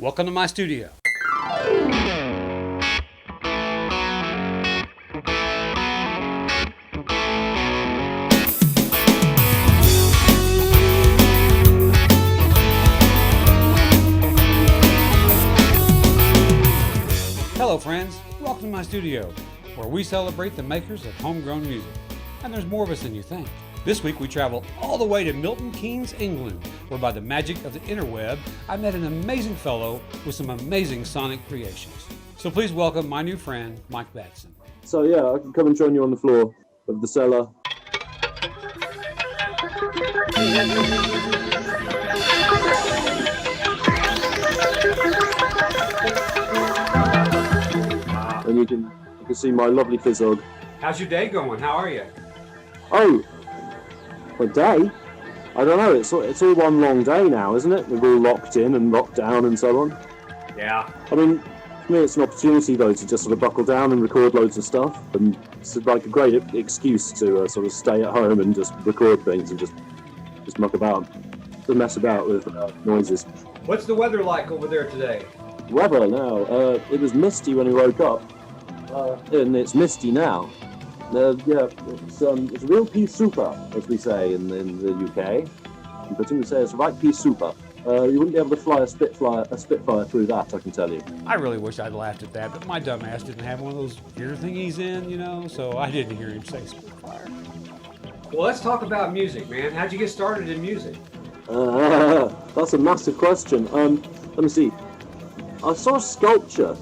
Welcome to my studio. Hello friends, welcome to my studio, where we celebrate the makers of homegrown music. And there's more of us than you think. This week we travel all the way to Milton Keynes, England, where by the magic of the interweb, I met an amazing fellow with some amazing sonic creations. So please welcome my new friend, Mike Badson. So yeah, I can come and join you on the floor of the cellar. And you can see my lovely fizzog. How's your day going? How are you? Oh, my day? I don't know. It's all one long day now, isn't it? We're all locked in and locked down and so on. Yeah. I mean, for me, it's an opportunity though to just sort of buckle down and record loads of stuff, and it's like a great excuse to sort of stay at home and just record things and just muck about, to mess about with noises. What's the weather like over there today? Weather now. It was misty when we woke up, and it's misty now. Yeah, it's a real pea super, as we say in the UK. But we say it's a right pea super. You wouldn't be able to fly a Spitfire through that, I can tell you. I really wish I'd laughed at that, but my dumb ass didn't have one of those ear thingies in, so I didn't hear him say Spitfire. Well, let's talk about music, man. How'd you get started in music? That's a massive question. Let me see. I saw a sculpture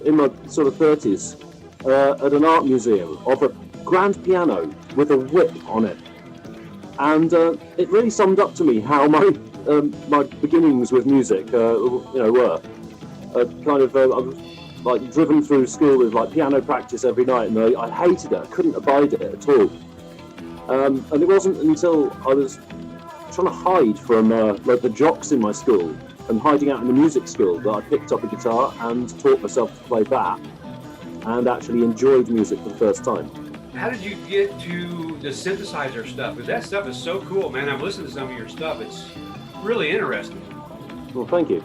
in my sort of 30s at an art museum of a grand piano with a whip on it. And it really summed up to me how my beginnings with music, were. I was like driven through school with like piano practice every night, and I hated it. I couldn't abide it at all. And it wasn't until I was trying to hide from like the jocks in my school and hiding out in the music school that I picked up a guitar and taught myself to play that, and actually enjoyed music for the first time. How did you get to the synthesizer stuff? Because that stuff is so cool, man. I've listened to some of your stuff. It's really interesting. Well, thank you.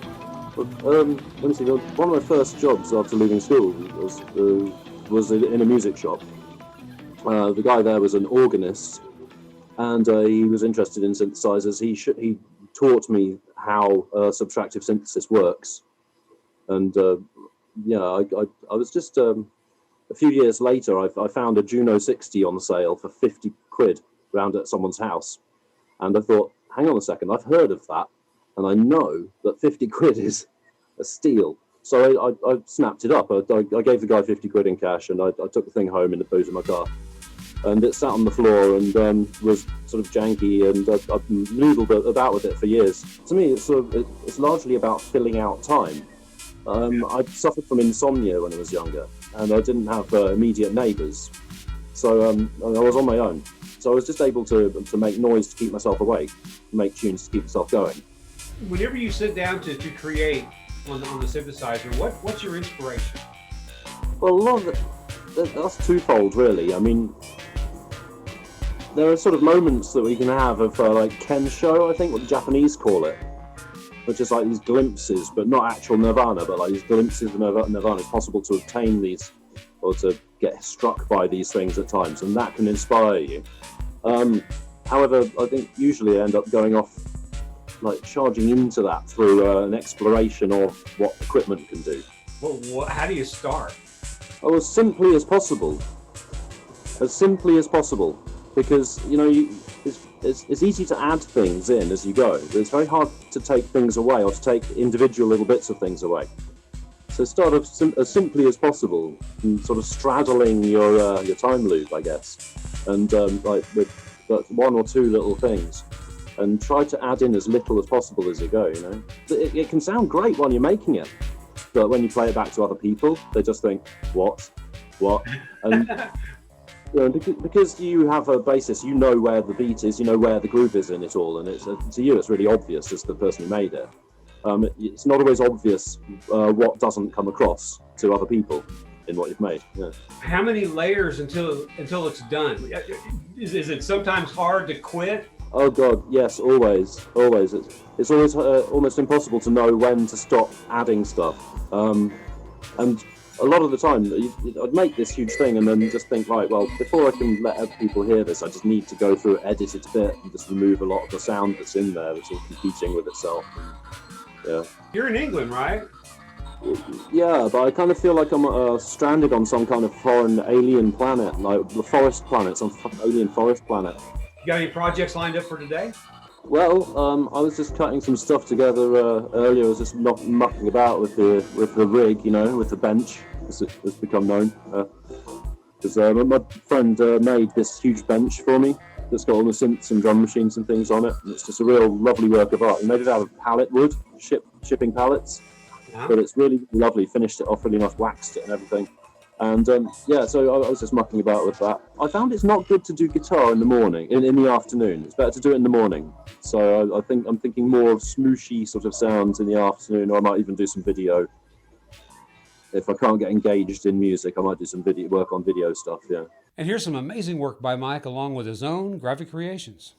Let me see. One of my first jobs after leaving school was in a music shop. The guy there was an organist, and he was interested in synthesizers. He taught me how subtractive synthesis works, and I was just a few years later. I found a Juno 60 on sale for 50 quid round at someone's house, and I thought, hang on a second, I've heard of that, and I know that 50 quid is a steal. So I snapped it up. I gave the guy 50 quid in cash, and I took the thing home in the boot of my car. And it sat on the floor and was sort of janky, and I've noodled about with it for years. To me, it's largely about filling out time. I suffered from insomnia when I was younger, and I didn't have immediate neighbours, so I was on my own. So I was just able to make noise to keep myself awake, make tunes to keep myself going. Whenever you sit down to create on the synthesizer, what's your inspiration? Well, a lot of that's twofold, really. I mean, there are sort of moments that we can have of like kensho, I think, what the Japanese call it, which is like these glimpses, but not actual nirvana, but like these glimpses of nirvana. It's possible to obtain these, or to get struck by these things at times, and that can inspire you. However, I think usually I end up going off, like charging into that through an exploration of what equipment can do. Well, how do you start? Oh, as simply as possible. As simply as possible. Because, it's easy to add things in as you go, but it's very hard to take things away, or to take individual little bits of things away. So start as simply as possible, and sort of straddling your time loop, I guess, and like with one or two little things, and try to add in as little as possible as you go. It can sound great when you're making it, but when you play it back to other people, they just think, what, and because you have a basis, you know where the beat is, you know where the groove is in it all, and to you it's really obvious as the person who made it. It's not always obvious what doesn't come across to other people in what you've made. Yeah. How many layers until it's done? Is it sometimes hard to quit Oh God, yes, always, always. It's always almost impossible to know when to stop adding stuff. And a lot of the time, I'd make this huge thing and then just think, right, well, before I can let other people hear this, I just need to go through, edit it a bit, and just remove a lot of the sound that's in there that's all competing with itself. Yeah. You're in England, right? Yeah, but I kind of feel like I'm stranded on some kind of foreign alien planet, like the forest planet, some alien forest planet. You got any projects lined up for today? Well, I was just cutting some stuff together earlier. I was just mucking about with the rig, you know, with the bench, as it has become known. Because my friend made this huge bench for me that's got all the synths and drum machines and things on it. And it's just a real lovely work of art. He made it out of pallet wood, shipping pallets. Yeah. But it's really lovely. Finished it off really nice, waxed it and everything. And yeah, so I was just mucking about with that. I found it's not good to do guitar in the morning, in the afternoon. It's better to do it in the morning. So I'm thinking more of smooshy sort of sounds in the afternoon, or I might even do some video. If I can't get engaged in music, I might do some work on video stuff, yeah. And here's some amazing work by Mike along with his own graphic creations.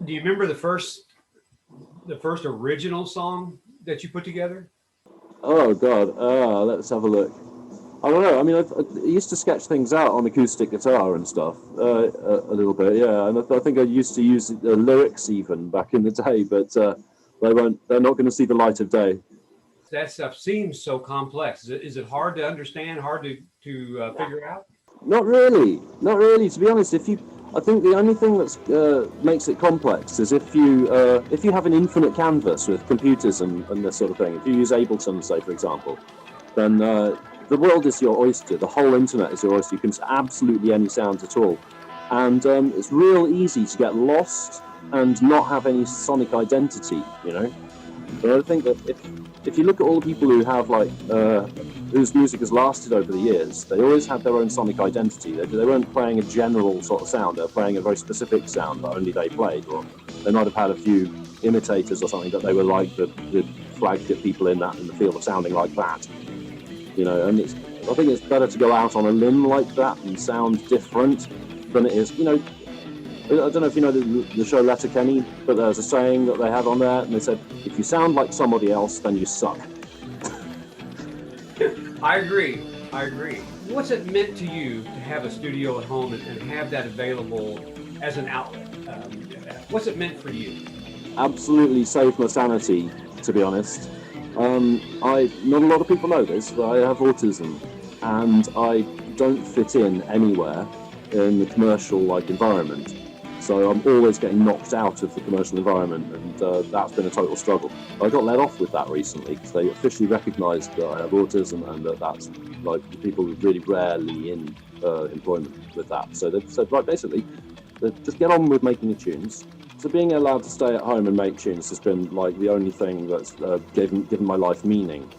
Do you remember the first original song that you put together? Oh God, let's have a look. I don't know. I mean, I used to sketch things out on acoustic guitar and stuff a little bit, yeah. And I think I used to use lyrics even back in the day, but they won't. They're not going to see the light of day. That stuff seems so complex. Is it hard to understand, hard to figure out? Not really. Not really. To be honest, I think the only thing that makes it complex is if you have an infinite canvas with computers and this sort of thing. If you use Ableton, say for example, then the world is your oyster. The whole internet is your oyster. You can use absolutely any sounds at all, and it's real easy to get lost and not have any sonic identity. You know. But I think that if you look at all the people who have whose music has lasted over the years, they always had their own sonic identity. They weren't playing a general sort of sound. They were playing a very specific sound that only they played, or they might have had a few imitators or something that they were like the flagship people in the field of sounding like that. You know, and I think it's better to go out on a limb like that and sound different than it is. You know, I don't know if you know the show Letterkenny, but there's a saying that they had on there, and they said, if you sound like somebody else, then you suck. I agree. What's it meant to you to have a studio at home and have that available as an outlet? What's it meant for you? Absolutely saved my sanity, to be honest. Not a lot of people know this, but I have autism, and I don't fit in anywhere in the commercial environment. So I'm always getting knocked out of the commercial environment, and that's been a total struggle. I got let off with that recently because they officially recognised that I have autism, and that's people really rarely in employment with that. So they said, right, basically, just get on with making the tunes. So being allowed to stay at home and make tunes has been the only thing that's given my life meaning.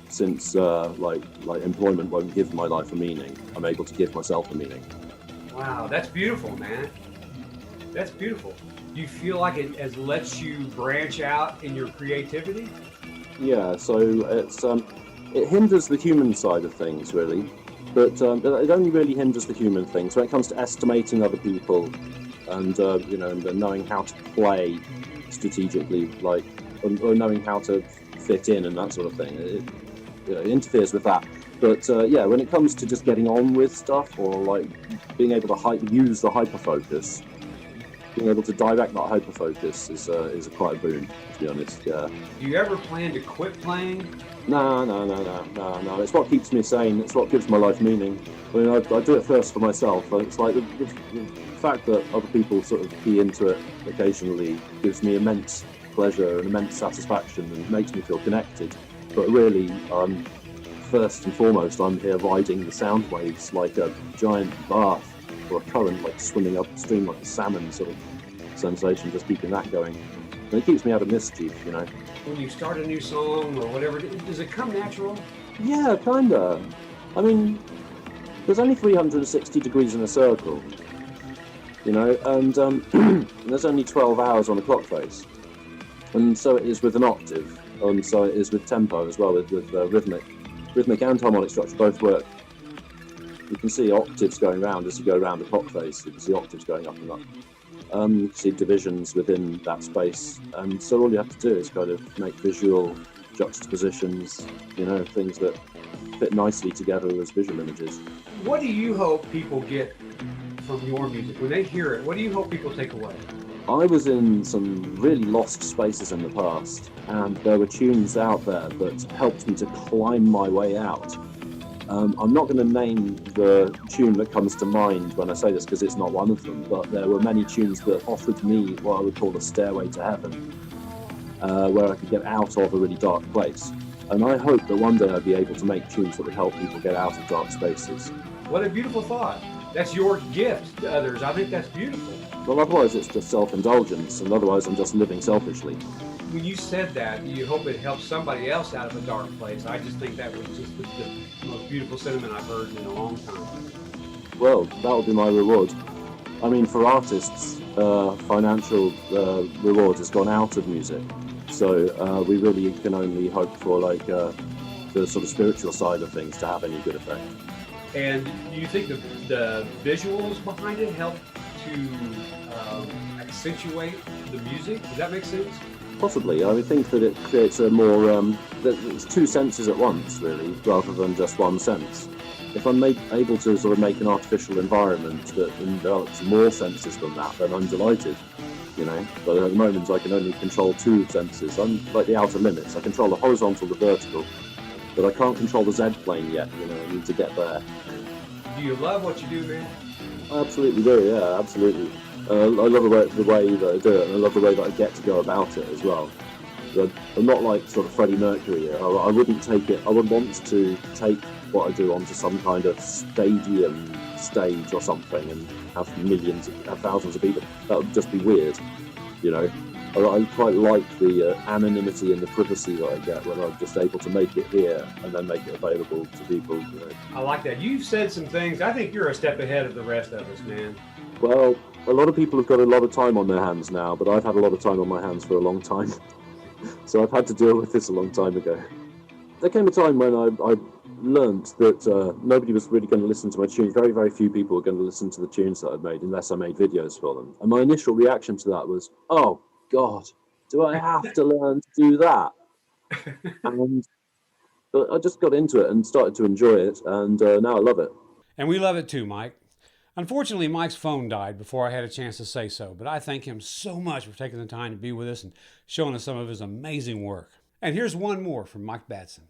Since employment won't give my life a meaning, I'm able to give myself a meaning. Wow, that's beautiful, man. That's beautiful. Do you feel like it has lets you branch out in your creativity? Yeah, so it hinders the human side of things, really. But it only really hinders the human things. When it comes to estimating other people and, and knowing how to play strategically, or knowing how to fit in and that sort of thing, it interferes with that. But when it comes to just getting on with stuff, or being able to use the hyperfocus, being able to direct that hyperfocus is quite a boon, to be honest. Yeah. Do you ever plan to quit playing? No. It's what keeps me sane. It's what gives my life meaning. I mean, I do it first for myself. It's like the fact that other people sort of key into it occasionally gives me immense pleasure and immense satisfaction, and makes me feel connected. But really, first and foremost, I'm here riding the sound waves like a giant bath or a current, swimming upstream like a salmon sort of sensation, just keeping that going. And it keeps me out of mischief, you know. When you start a new song or whatever, does it come natural? Yeah, kinda. I mean, there's only 360 degrees in a circle, you know, and there's only 12 hours on a clock face. And so it is with an octave, and so it is with tempo as well, with rhythmic and harmonic structure both work. You can see octaves going round as you go around the clock face. You can see octaves going up and up. You can see divisions within that space, and so all you have to do is kind of make visual juxtapositions, you know, things that fit nicely together as visual images. What do you hope people get from your music? When they hear it, what do you hope people take away? I was in some really lost spaces in the past, and there were tunes out there that helped me to climb my way out. I'm not going to name the tune that comes to mind when I say this, because it's not one of them, but there were many tunes that offered me what I would call a stairway to heaven, where I could get out of a really dark place. And I hope that one day I'd be able to make tunes that would help people get out of dark spaces. What a beautiful thought. That's your gift to others. I think that's beautiful. Well, otherwise it's just self-indulgence, and otherwise I'm just living selfishly. When you said that, you hope it helps somebody else out of a dark place. I just think that was just the most beautiful sentiment I've heard in a long time. Well, that would be my reward. I mean, for artists, financial reward has gone out of music. So we really can only hope for the sort of spiritual side of things to have any good effect. And do you think the visuals behind it help to accentuate the music? Does that make sense? Possibly. I would think that it creates a more, that it's two senses at once, really, rather than just one sense. If I'm able to sort of make an artificial environment that envelops more senses than that, then I'm delighted, you know. But at the moment, I can only control two senses. I'm like the outer limits. I control the horizontal, the vertical, but I can't control the Z plane yet, you know. I need to get there. Do you love what you do, man? I absolutely do, yeah, absolutely. I love the way that I do it, and I love the way that I get to go about it as well. But I'm not like sort of Freddie Mercury. I wouldn't take it. I would want to take what I do onto some kind of stadium stage or something and have thousands of people. That would just be weird, you know. I quite like the anonymity and the privacy that I get when I'm just able to make it here and then make it available to people, you know. I like that. You've said some things. I think you're a step ahead of the rest of us, man. Well, a lot of people have got a lot of time on their hands now, but I've had a lot of time on my hands for a long time. So I've had to deal with this a long time ago. There came a time when I learnt that nobody was really going to listen to my tunes. Very, very few people were going to listen to the tunes that I'd made unless I made videos for them. And my initial reaction to that was, oh, God, do I have to learn to do that? But I just got into it and started to enjoy it, and now I love it. And we love it too, Mike. Unfortunately, Mike's phone died before I had a chance to say so, but I thank him so much for taking the time to be with us and showing us some of his amazing work. And here's one more from Mike Badson.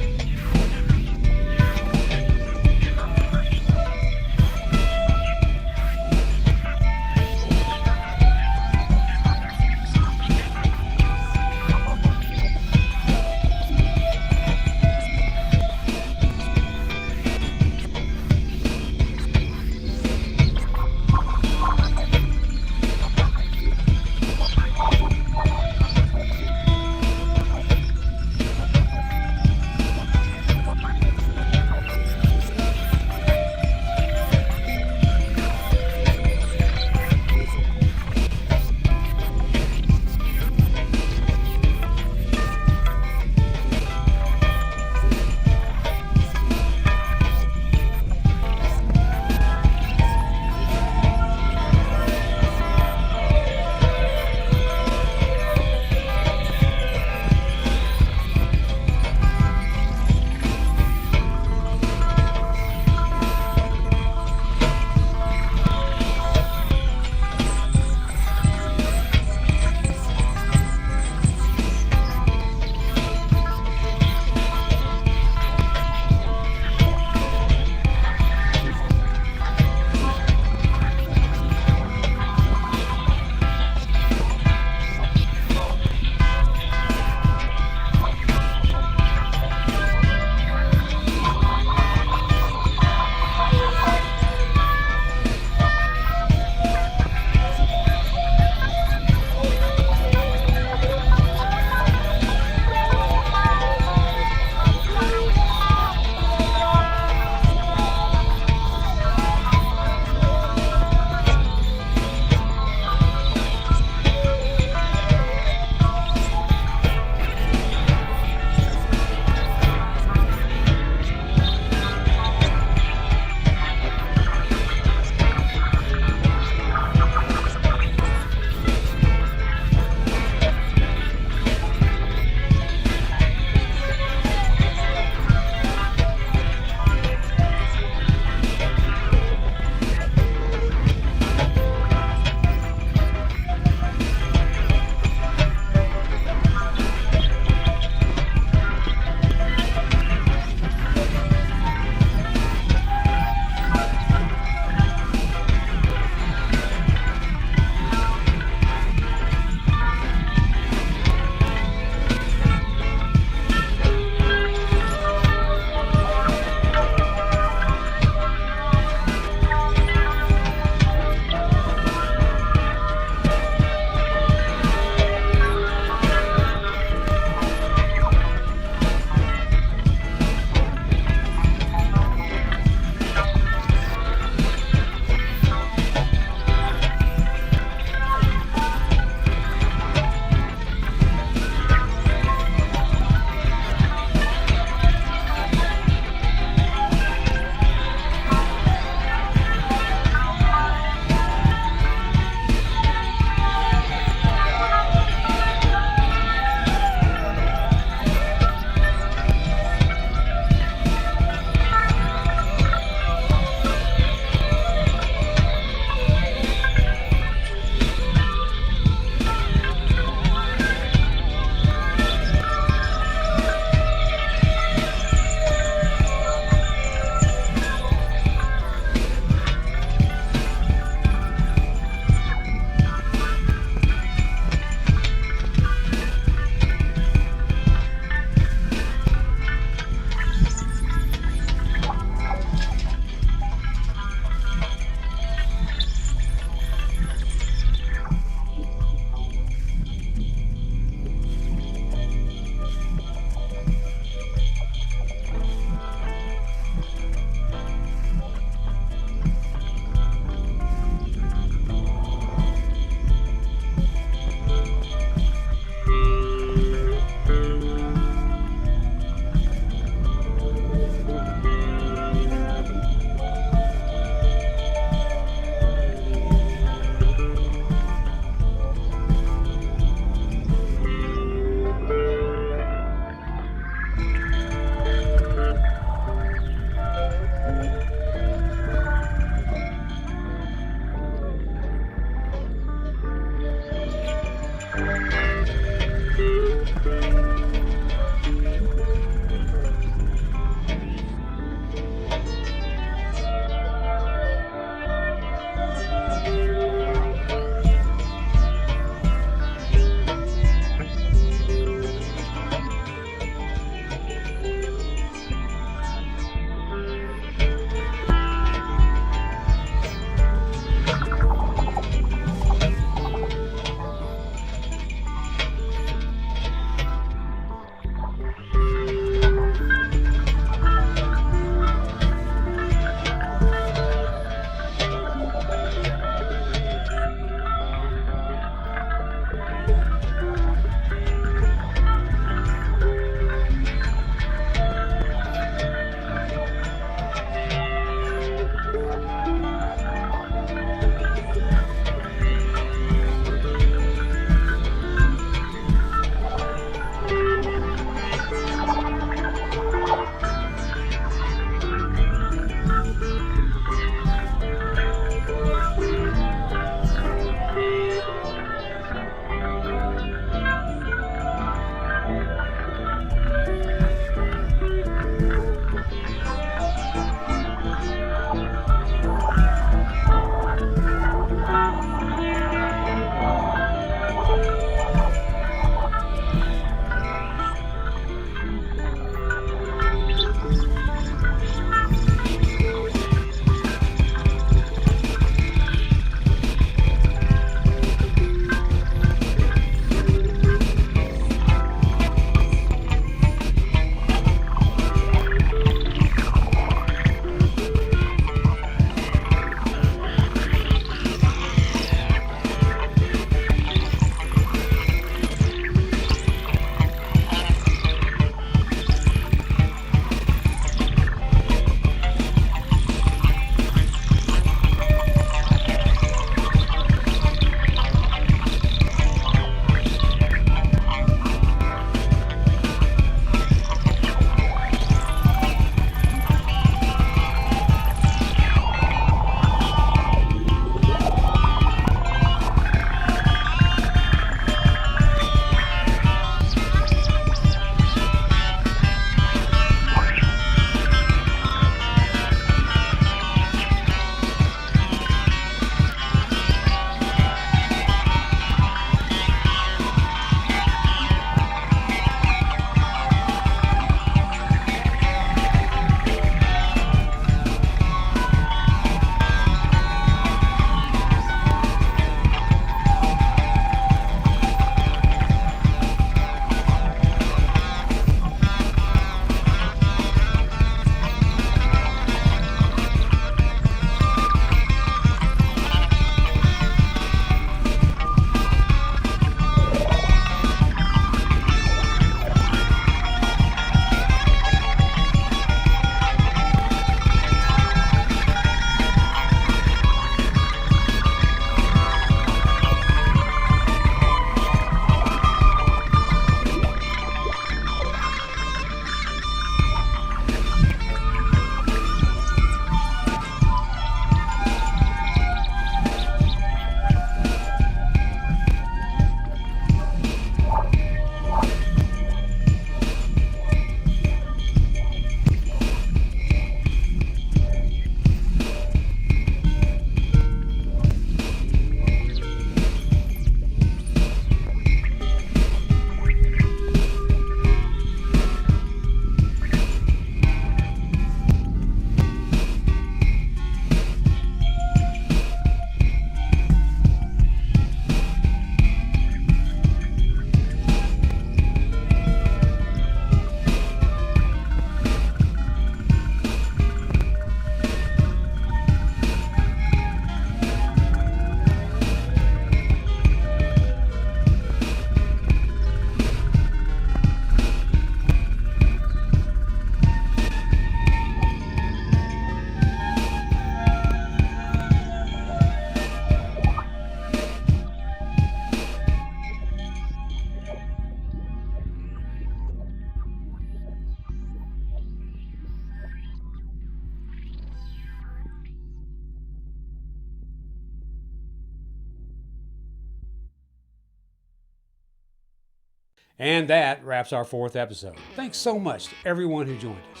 And that wraps our 4th episode. Thanks so much to everyone who joined us.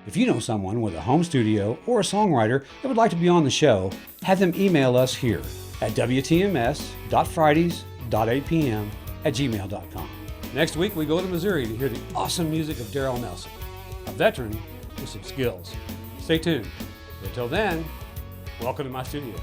If you know someone with a home studio or a songwriter that would like to be on the show, have them email us here at wtms.fridays.8pm@gmail.com. Next week, we go to Missouri to hear the awesome music of Daryl Nelson, a veteran with some skills. Stay tuned. Until then, welcome to my studio.